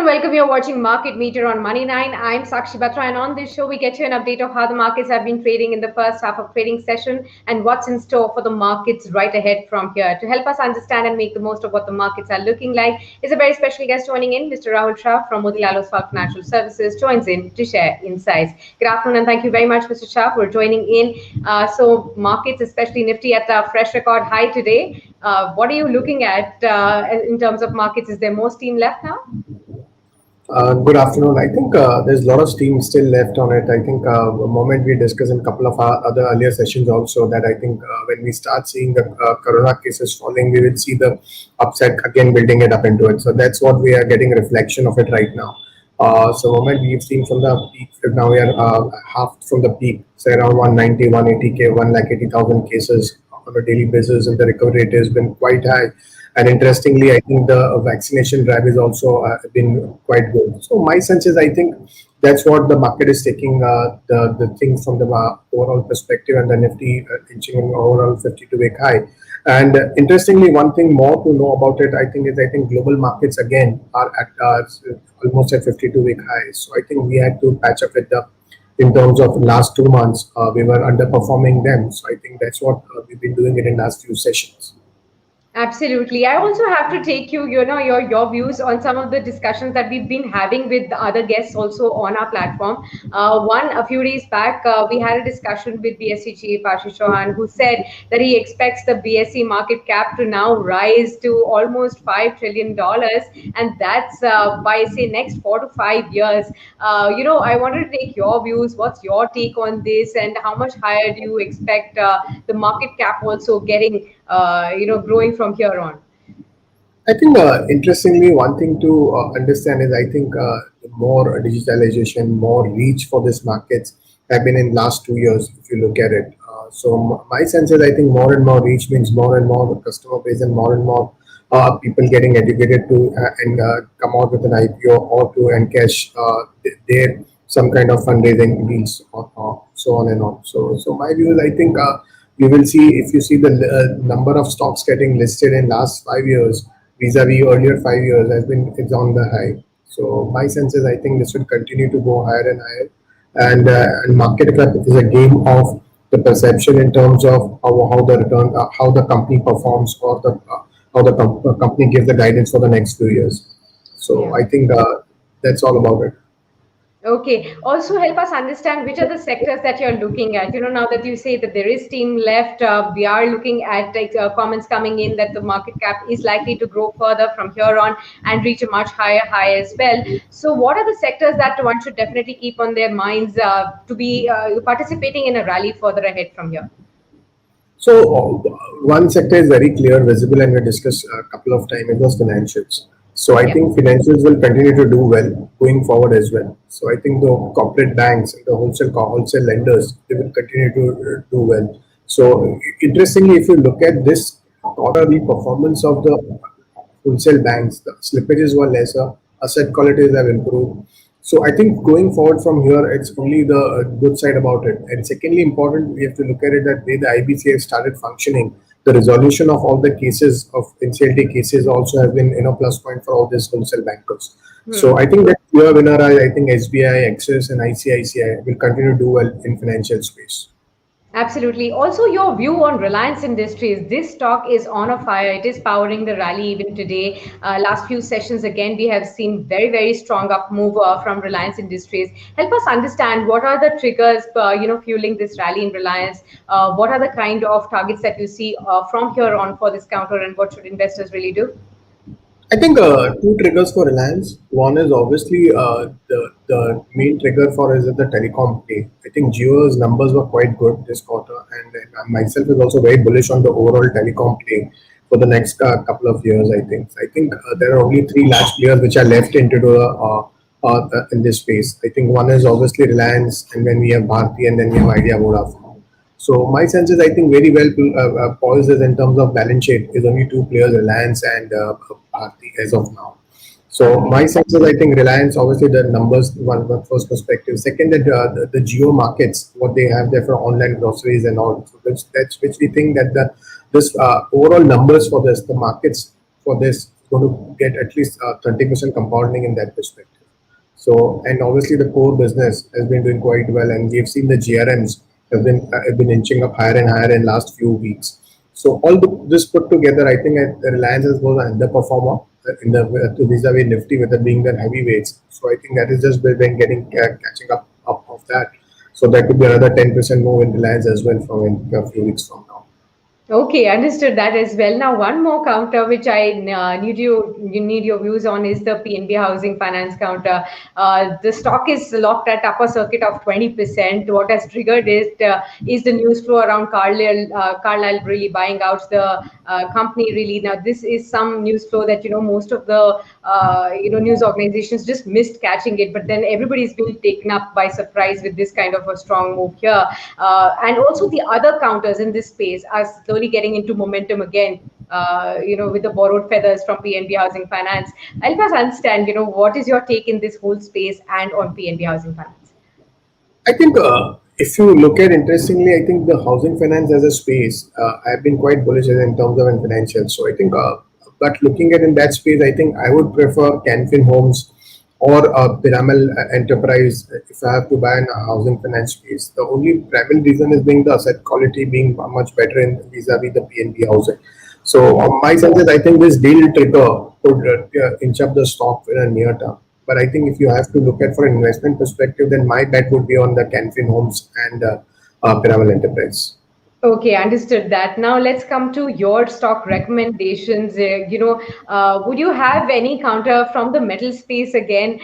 welcome. You're watching Market Meter on Money9. I'm Sakshi Batra, and on this show, we get you an update of how the markets have been trading in the first half of trading session and what's in store for the markets right ahead from here. To help us understand and make the most of what the markets are looking like is a very special guest joining in. Mr. Rahul Shah from Motilal Oswal Financial Services joins in to share insights. Good afternoon, and thank you very much, Mr. Shah, for joining in. So markets, especially Nifty, at a fresh record high today. What are you looking at in terms of markets? Is there more steam left now? Good afternoon. I think there's a lot of steam still left on it. I think the moment we discussed in a couple of our other earlier sessions also that I think when we start seeing the corona cases falling, we will see the upside again building it up into it. So that's what we are getting a reflection of it right now. So moment we've seen from the peak, now we are half from the peak, say around 190, 180K, 1,80,000 cases on a daily basis, and the recovery rate has been quite high. And interestingly, I think the vaccination drive is also been quite good. So my sense is, I think that's what the market is taking the things from the overall perspective, and the Nifty inching an overall 52-week high. And interestingly, one thing more to know about it, I think global markets again are at almost at 52-week highs. So I think we had to patch up with the in terms of last 2 months, we were underperforming them. So I think that's what we've been doing it in last few sessions. Absolutely. I also have to take your views on some of the discussions that we've been having with the other guests also on our platform. A few days back, we had a discussion with BSE chief Ashish Chauhan, who said that he expects the BSE market cap to now rise to almost $5 trillion, and that's by say next 4 to 5 years. I wanted to take your views. What's your take on this, and how much higher do you expect the market cap also getting? Growing from here on? I think interestingly, one thing to understand is I think more digitalization, more reach for these markets have been in last 2 years. If you look at it, so my sense is I think more and more reach means more and more customer base and more people getting educated to and come out with an IPO or to encash their some kind of fundraising deals or so on and on. So my view is I think. You will see if you see the number of stocks getting listed in last 5 years vis-a-vis earlier 5 years has been it's on the high. So my sense is I think this will continue to go higher and higher, and market cap is a game of the perception in terms of how the return how the company performs or the how the company gives the guidance for the next few years. So Yeah. I think that's all about it. Okay. Also, help us understand which are the sectors that you're looking at. Now that you say that there is steam left, we are looking at comments coming in that the market cap is likely to grow further from here on and reach a much higher high as well. So, what are the sectors that one should definitely keep on their minds to be participating in a rally further ahead from here? So one sector is very clear, visible, and we discussed a couple of times. It was financials. So I Yep. think financials will continue to do well going forward as well. So I think the corporate banks and the wholesale lenders, they will continue to do well. So interestingly, if you look at this quarterly performance of the wholesale banks, the slippages were lesser, asset qualities have improved. So I think going forward from here, it's only the good side about it. And secondly, important, we have to look at it that way the IBC has started functioning. The resolution of all the cases of NCLT cases also has been plus point for all these wholesale bankers. So I think that clear winner are, I think SBI, Axis, and ICICI will continue to do well in financial space. Absolutely. Also, your view on Reliance Industries. This stock is on a fire. It is powering the rally even today. Last few sessions, again, we have seen very, very strong up move from Reliance Industries. Help us understand what are the triggers, fueling this rally in Reliance. What are the kind of targets that you see from here on for this counter, and what should investors really do? I think two triggers for Reliance. One is obviously the main trigger for is the telecom play. I think Jio's numbers were quite good this quarter, and myself is also very bullish on the overall telecom play for the next couple of years. I think there are only three large players which are left into the in this space. I think one is obviously Reliance, and then we have Bharti, and then we have Idea Vodafone. So my sense is I think very well poised is in terms of balance sheet is only two players, Reliance and Bharti as of now. So my sense is I think Reliance obviously the numbers one first perspective. Second that the geo markets what they have there for online groceries and all. So which we think that this overall numbers for this the markets for this going to get at least 30% compounding in that perspective. So, and obviously the core business has been doing quite well, and we've seen the GRMs have been inching up higher and higher in last few weeks. So this put together, I think Reliance has was an underperformer in the vis-a-vis Nifty, with it being the heavyweights. So I think that is just been getting catching up of that. So that could be another 10% move in Reliance as well from in a few weeks from now. Okay, understood that as well. Now, one more counter which I you need your views on is the PNB Housing Finance counter. The stock is locked at upper circuit of 20%. What has triggered it is the news flow around Carlyle really buying out the company. Really, now this is some news flow that most of the news organizations just missed catching it, but then everybody's been taken up by surprise with this kind of a strong move here. And also the other counters in this space are slowly getting into momentum again. With the borrowed feathers from PNB Housing Finance. Help us understand, what is your take in this whole space and on PNB Housing Finance? I think if you look at interestingly, I think the housing finance as a space, I've been quite bullish in terms of financials. So I think, but looking at in that space, I think I would prefer Canfin Homes or Piramal Enterprise if I have to buy in a housing finance space. The only primary reason is being the asset quality being much better in vis-a-vis the PNB housing. So my sense is I think this deal trigger could inch up the stock in a near term. But I think if you have to look at for an investment perspective, then my bet would be on the Canfin Homes and Piramal Enterprise. Okay, understood that. Now let's come to your stock recommendations. Would you have any counter from the metal space again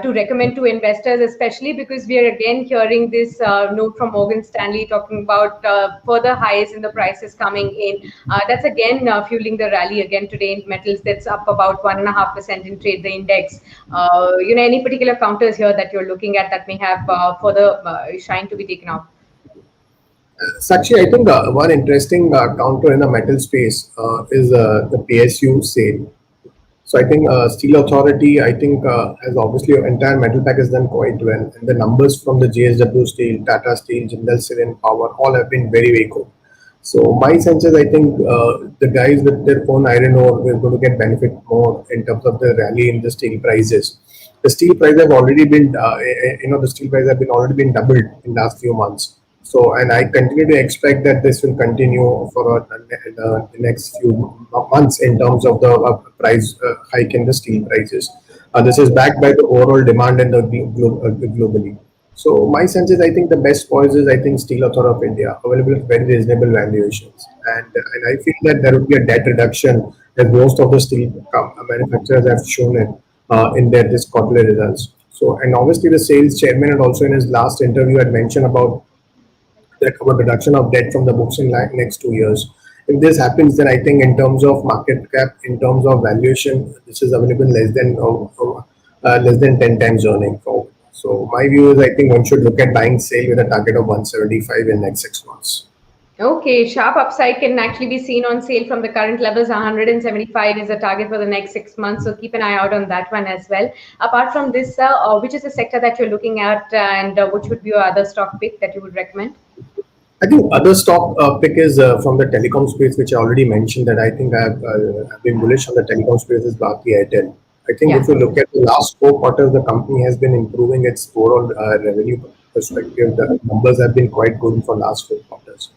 to recommend to investors, especially because we are again hearing this note from Morgan Stanley talking about further highs in the prices coming in. That's again fueling the rally again today in metals. That's up about 1.5% in trade the index. Any particular counters here that you're looking at that may have further shine to be taken out? Sakshi, I think one interesting counter in the metal space is the PSU sale. So I think Steel Authority, I think has obviously entire metal pack has done quite well, and the numbers from the JSW Steel, Tata Steel, Jindal Steel, and Power all have been very very good. So my sense is I think the guys with their own iron ore are going to get benefit more in terms of the rally in the steel prices. The steel price have already been, the steel price have been already been doubled in last few months. So, and I continue to expect that this will continue for the next few months in terms of the price hike in the steel prices. This is backed by the overall demand in the globally. So my sense is I think the best poise is I think Steel Authority of India available at very reasonable valuations, and I feel that there would be a debt reduction that most of the steel manufacturers have shown it in their this quarterly results. So, and obviously the sales chairman had also in his last interview had mentioned about about reduction of debt from the books in like next 2 years. If this happens, then I think in terms of market cap, in terms of valuation, this is available less than 10 times earning. So my view is I think one should look at buying sale with a target of 175 in next 6 months. Okay, sharp upside can actually be seen on sale from the current levels. 175 is a target for the next 6 months, so keep an eye out on that one as well. Apart from this, which is the sector that you're looking at, and which would be your other stock pick that you would recommend? I think other stock pick is from the telecom space, which I already mentioned that I think I've been bullish on the telecom space is Bharti Airtel. I think Yeah. if you look at the last 4 quarters, the company has been improving its overall revenue perspective. The numbers have been quite good for last 4 quarters.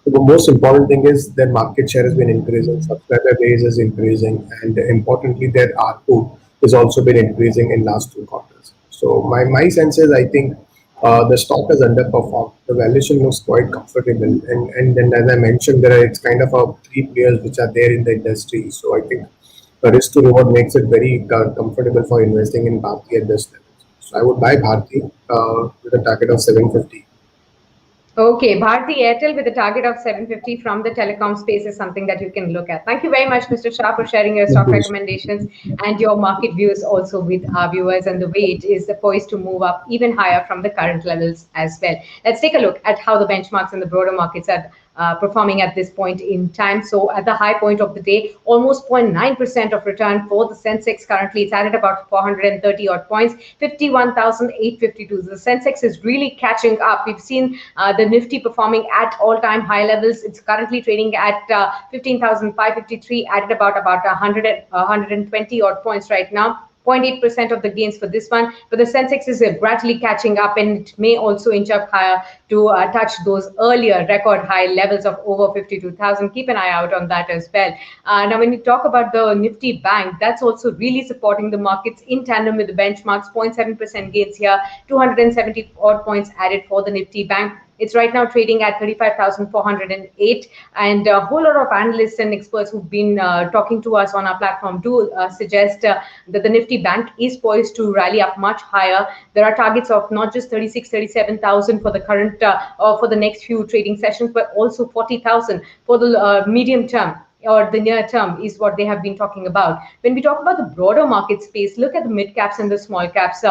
So the most important thing is their market share has been increasing, subscriber base is increasing, and importantly, their ARPU has also been increasing in last 2 quarters. So my sense is I think the stock has underperformed. The valuation looks quite comfortable, and then as I mentioned, it's kind of three players which are there in the industry. So I think the risk to reward makes it very comfortable for investing in Bharti at this level. So I would buy Bharti with a target of 750. Okay, Bharti Airtel with a target of 750 from the telecom space is something that you can look at. Thank you very much, Mr. Shah, for sharing your stock recommendations and your market views also with our viewers and the way it is poised to move up even higher from the current levels as well. Let's take a look at how the benchmarks and the broader markets are performing at this point in time. So at the high point of the day, almost 0.9% of return for the Sensex. Currently, it's at about 430 odd points, 51,852. The Sensex is really catching up. We've seen the Nifty performing at all-time high levels. It's currently trading at 15,553, added about 120 odd points right now. 0.8% of the gains for this one, but the Sensex is gradually catching up, and it may also inch up higher to touch those earlier record high levels of over 52,000. Keep an eye out on that as well. Now, when you talk about the Nifty Bank, that's also really supporting the markets in tandem with the benchmarks. 0.7% gains here, 270 odd points added for the Nifty Bank. It's right now trading at 35,408, and a whole lot of analysts and experts who've been talking to us on our platform do suggest that the Nifty Bank is poised to rally up much higher. There are targets of not just 36, 37,000 for the current or for the next few trading sessions, but also 40,000 for the medium term or the near term is what they have been talking about. When we talk about the broader market space, look at the mid caps and the small caps.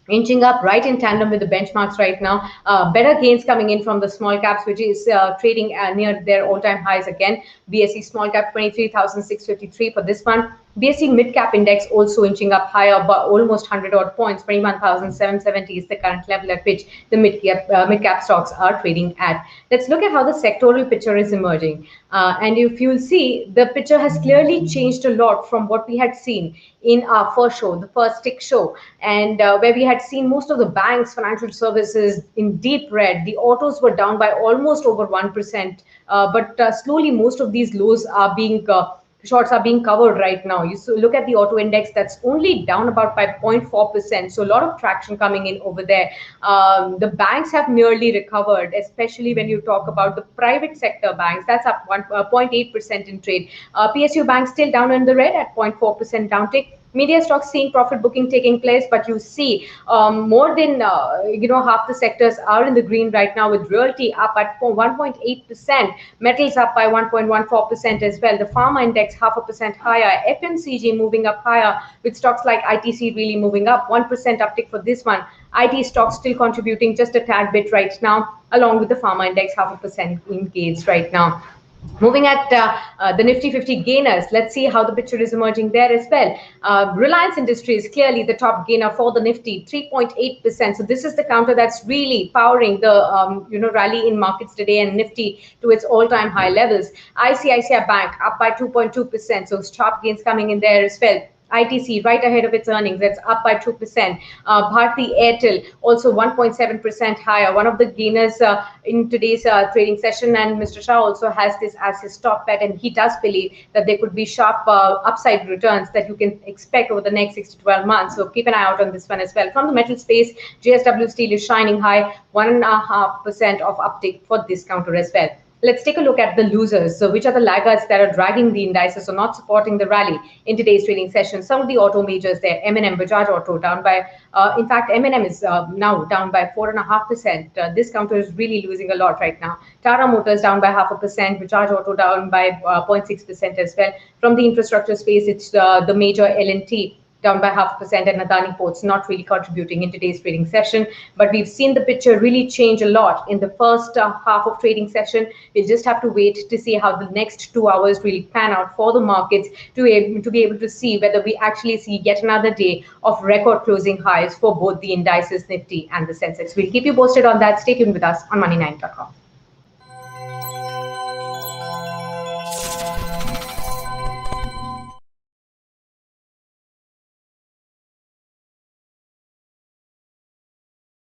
Inching up right in tandem with the benchmarks right now. Better gains coming in from the small caps, which is trading near their all-time highs again. BSE small cap 23,653 for this one. BSE mid cap index also inching up higher by almost 100 odd points. 21,770 is the current level at which the mid cap stocks are trading at. Let's look at how the sectoral picture is emerging. And if you'll see, the picture has clearly changed a lot from what we had seen in our first show, the first tick show, and where we had seen most of the banks, financial services in deep red. The autos were down by almost over 1%, but slowly most of these lows are being shorts are being covered right now. You look at the auto index, that's only down about by 0.4%. So a lot of traction coming in over there. The banks have nearly recovered, especially when you talk about the private sector banks. That's up 0.8% in trade. PSU Bank still down in the red at 0.4% downtick. Media stocks seeing profit booking taking place, but you see more than half the sectors are in the green right now, with realty up at 1.8%, metals up by 1.14% as well. The pharma index 0.5% higher, FMCG moving up higher, with stocks like ITC really moving up, 1% uptick for this one. IT stocks still contributing just a tad bit right now, along with the pharma index 0.5% in gains right now. Moving at the Nifty 50 gainers, let's see how the picture is emerging there as well. Reliance Industries clearly the top gainer for the Nifty, 3.8%. So this is the counter that's really powering the rally in markets today, and Nifty to its all-time high levels. ICICI Bank up by 2.2%. So sharp gains coming in there as well. ITC right ahead of its earnings, that's up by 2%. Bharti Airtel also 1.7% higher, one of the gainers in today's trading session, and Mr. Shah also has this as his top bet, and he does believe that there could be sharp upside returns that you can expect over the next 6 to 12 months. So keep an eye out on this one as well. From the metal space, JSW Steel is shining high, 1.5% of uptick for this counter as well. Let's take a look at the losers. So which are the laggards that are dragging the indices or not supporting the rally in today's trading session? Some of the auto majors there, M&M, Bajaj Auto down by, in fact, M&M is now down by 4.5%. This counter is really losing a lot right now. Tata Motors down by 0.5%, Bajaj Auto down by 0.6% as well. From the infrastructure space, it's the major L&T down by 0.5%, and Adani Ports not really contributing in today's trading session. But we've seen the picture really change a lot in the first half of trading session. We'll just have to wait to see how the next 2 hours really pan out for the markets to be able to see whether we actually see yet another day of record closing highs for both the indices, Nifty and the Sensex. We'll keep you posted on that. Stay tuned with us on Money9.com.